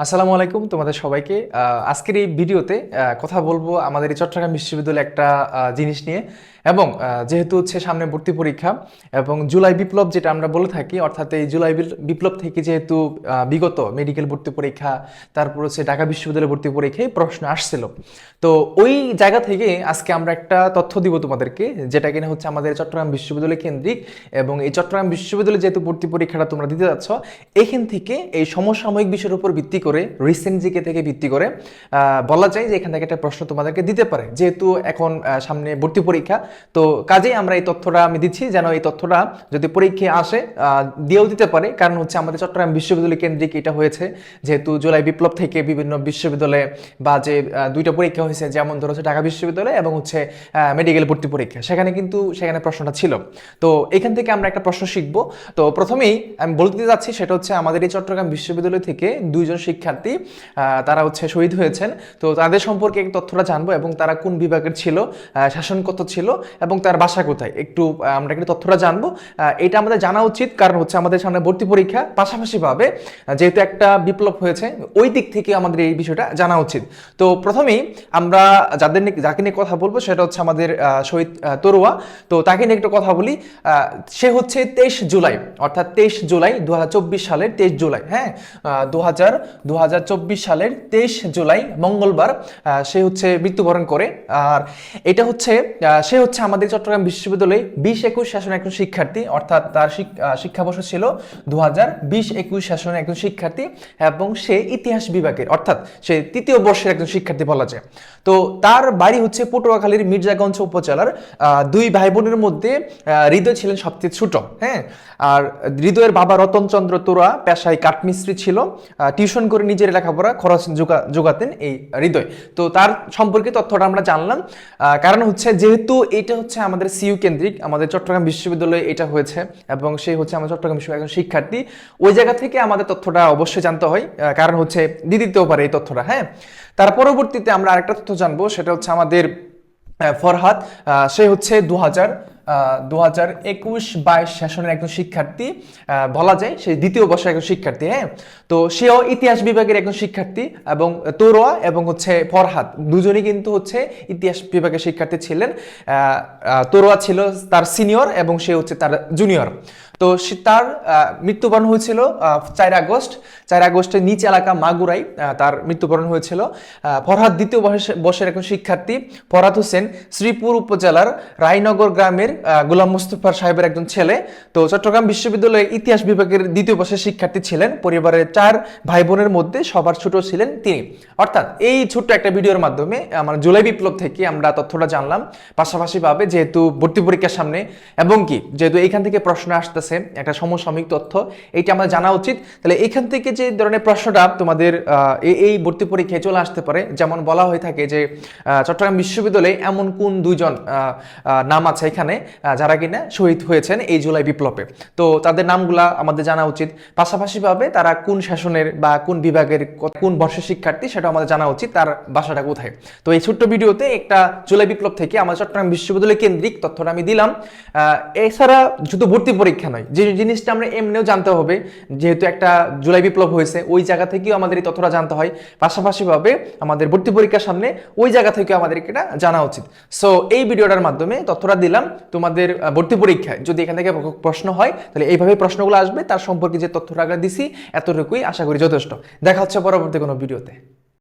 আসসালামু আলাইকুম তোমাদের সবাইকে। আজকের এই ভিডিওতে কথা বলবো আমাদের এই চট্টগ্রাম বিশ্ববিদ্যালয়ের একটা জিনিস নিয়ে এবং যেহেতু হচ্ছে সামনে ভর্তি পরীক্ষা এবং জুলাই বিপ্লব যেটা আমরা বলে থাকি, অর্থাৎ এই জুলাই বিপ্লব থেকে যেহেতু বিগত মেডিকেল ভর্তি পরীক্ষা, তারপর হচ্ছে ঢাকা বিশ্ববিদ্যালয় ভর্তি পরীক্ষায় প্রশ্ন আসছিল। তো ওই জায়গা থেকে আজকে আমরা একটা তথ্য দিব তোমাদেরকে, যেটা কিনা হচ্ছে আমাদের চট্টগ্রাম বিশ্ববিদ্যালয় কেন্দ্রিক। এবং এই চট্টগ্রাম বিশ্ববিদ্যালয়ে যেহেতু ভর্তি পরীক্ষাটা তোমরা দিতে যাচ্ছ, এখান থেকে এই সমসাময়িক বিষয়ের উপর ভিত্তি করে, রিসেন্ট জিকে থেকে ভিত্তি করে বলা যায় যে এখান থেকে একটা প্রশ্ন তোমাদেরকে দিতে পারে। যেহেতু এখন সামনে ভর্তি পরীক্ষা, তো কাজেই আমরা এই তথ্যটা আমি দিচ্ছি, যেন এই তথ্যটা যদি পরীক্ষায় আসে দিয়েও দিতে পারে। কারণ হচ্ছে আমাদের চট্টগ্রাম বিশ্ববিদ্যালয় কেন্দ্রিক এটা হয়েছে, যেহেতু জুলাই বিপ্লব থেকে বিভিন্ন বিশ্ববিদ্যালয়ে বা যে দুইটা পরীক্ষা হয়েছে, যেমন ধরো হচ্ছে ঢাকা বিশ্ববিদ্যালয় এবং হচ্ছে মেডিকেল ভর্তি পরীক্ষা, সেখানে প্রশ্নটা ছিল। তো এখান থেকে আমরা একটা প্রশ্ন শিখব। তো প্রথমেই আমি বলতে যাচ্ছি, সেটা হচ্ছে আমাদের এই চট্টগ্রাম বিশ্ববিদ্যালয় থেকে দুইজন শিক্ষার্থী তারা হচ্ছে শহীদ হয়েছেন। তো তাদের সম্পর্কে এই তথ্যটা জানবো এবং তারা কোন বিভাগের ছিল, শাসন কত ছিল এবং তার বাসা কোথায়, একটু আমরা একটু তথ্যটা জানবো। এটা আমাদের জানা উচিত, কারণ হচ্ছে আমাদের সামনে ভর্তি পরীক্ষা, পাশাপাশি ভাবে যেহেতু একটা বিপ্লব হয়েছে, ওই দিক থেকে আমাদের এই বিষয়টা জানা উচিত। তো প্রথমেই আমরা যাকে নিয়ে কথা বলবো, সেটা হচ্ছে আমাদের শহীদ তরুয়া। তো তাকে নিয়ে একটু কথা বলি। সে হচ্ছে 23 জুলাই, অর্থাৎ 23 জুলাই 2024 সালের 23 জুলাই, হ্যাঁ, 2024 সালের 23 জুলাই মঙ্গলবার সে হচ্ছে মৃত্যুবরণ করে। আর এটা হচ্ছে সে হচ্ছে আমাদের চট্টগ্রাম বিশ্ববিদ্যালয়ে 20-21 শাসনের একজন শিক্ষার্থী, অর্থাৎ তার শিক্ষাবর্ষ ছিল 2020-21 শাসনের একজন শিক্ষার্থী এবং সে ইতিহাস বিভাগের, অর্থাৎ সে তৃতীয় বর্ষের একজন শিক্ষার্থী বলা যায়। তো তার বাড়ি হচ্ছে পটুয়াখালীর মির্জাগঞ্জ উপজেলার। দুই ভাই বোনের মধ্যে হৃদয় ছিলেন সবচেয়ে ছোট, হ্যাঁ। আর হৃদয়ের বাবা রতনচন্দ্র তোরা পেশায় কাঠমিস্ত্রি ছিল, টিউশন করে নিজের লেখাপড়া খরচ যোগাতেন এই হৃদয়। তো তার সম্পর্কে তথ্যটা আমরা জানলাম, কারণ হচ্ছে যেহেতু এটা হচ্ছে আমাদের সিইউ কেন্দ্রিক, আমাদের চট্টগ্রাম বিশ্ববিদ্যালয়ে এটা হয়েছে এবং সেই হচ্ছে আমাদের চট্টগ্রাম বিশ্ববিদ্যালয়ের একজন শিক্ষার্থী, ওই জায়গা থেকে আমাদের তথ্যটা অবশ্যই জানতে হয়, কারণ হচ্ছে দিয়ে দিতেও পারে এই তথ্যটা, হ্যাঁ। তার পরবর্তীতে আমরা আরেকটা তথ্য জানবো, সেটা হচ্ছে আমাদের ফরহাদ। সে হচ্ছে 2021-22 সেশনের একজন শিক্ষার্থী বলা যায়, সে দ্বিতীয় বর্ষের একজন শিক্ষার্থী, হ্যাঁ। তো সেও ইতিহাস বিভাগের একজন শিক্ষার্থী এবং তরোয়া এবং হচ্ছে ফরহাদ দুজনই কিন্তু হচ্ছে ইতিহাস বিভাগের শিক্ষার্থী ছিলেন। তরোয়া ছিল তার সিনিয়র এবং সে হচ্ছে তার জুনিয়র। তো তার মৃত্যুবরণ হয়েছিল 4 আগস্টের নিচ এলাকা মাগুরাই তার মৃত্যুবরণ হয়েছিল। ফরহাদ দ্বিতীয় বর্ষের একজন শিক্ষার্থী। ফরহাদ হোসেন শ্রীপুর উপজেলার রায়নগর গ্রামের গোলাম মুস্তফার সাহেবের একজন ছেলে। তো চট্টগ্রাম বিশ্ববিদ্যালয়ে ইতিহাস বিভাগের দ্বিতীয় বর্ষের শিক্ষার্থী ছিলেন। পরিবারের 4 ভাই বোনের মধ্যে সবার ছোট ছিলেন তিনি। অর্থাৎ এই ছোট্ট একটা ভিডিওর মাধ্যমে আমরা জুলাই বিপ্লব থেকে আমরা তথ্যটা জানলাম, পাশাপাশি ভাবে যেহেতু ভর্তি পরীক্ষার সামনে এবং কি যেহেতু এইখান থেকে প্রশ্ন আসতেছে একটা সমসাময়িক তথ্য, এইটা আমাদের জানা উচিত। তাহলে এইখান থেকে যে ধরনের প্রশ্নটা তোমাদের এই ভর্তি পরীক্ষায় চলে আসতে পারে, যেমন বলা হয়ে থাকে যে চট্টগ্রাম বিশ্ববিদ্যালয়ে এমন কোন দুইজন নাম আছে এখানে যারা কিনা শহীদ হয়েছেন এই জুলাই বিপ্লবে। তো তাদের নামগুলা আমাদের জানা উচিত, পাশাপাশি ভাবে তারা কোন শাসনের বা কোন বিভাগের কোন বর্ষের শিক্ষার্থী সেটা আমাদের জানা উচিত, তার বাসাটা কোথায়। তো এই ছোট্ট ভিডিওতে একটা জুলাই বিপ্লব থেকে আমাদের চট্টগ্রাম বিশ্ববিদ্যালয় কেন্দ্রিক তথ্যটা আমি দিলাম। এছাড়া শুধু ভর্তি পরীক্ষা নয়, যে জিনিসটা আমরা এমনিও জানতে হবে, যেহেতু একটা জুলাই বিপ্লব হয়েছে, ওই জায়গা থেকেও আমাদের এই তথ্যটা জানতে হয়। পাশাপাশি ভাবে আমাদের ভর্তি পরীক্ষার সামনে ওই জায়গা থেকে আমাদের এটা জানা উচিত। সো এই ভিডিওটার মাধ্যমে তথ্যটা দিলাম। তোমাদের ভর্তি পরীক্ষায় যদি এখান থেকে প্রশ্ন হয়, তাহলে এইভাবে প্রশ্নগুলো আসবে, তার সম্পর্কে যে তথ্যটা দিছি এতটুকুই আশা করি যথেষ্ট। দেখা হচ্ছে পরবর্তী কোনো ভিডিওতে।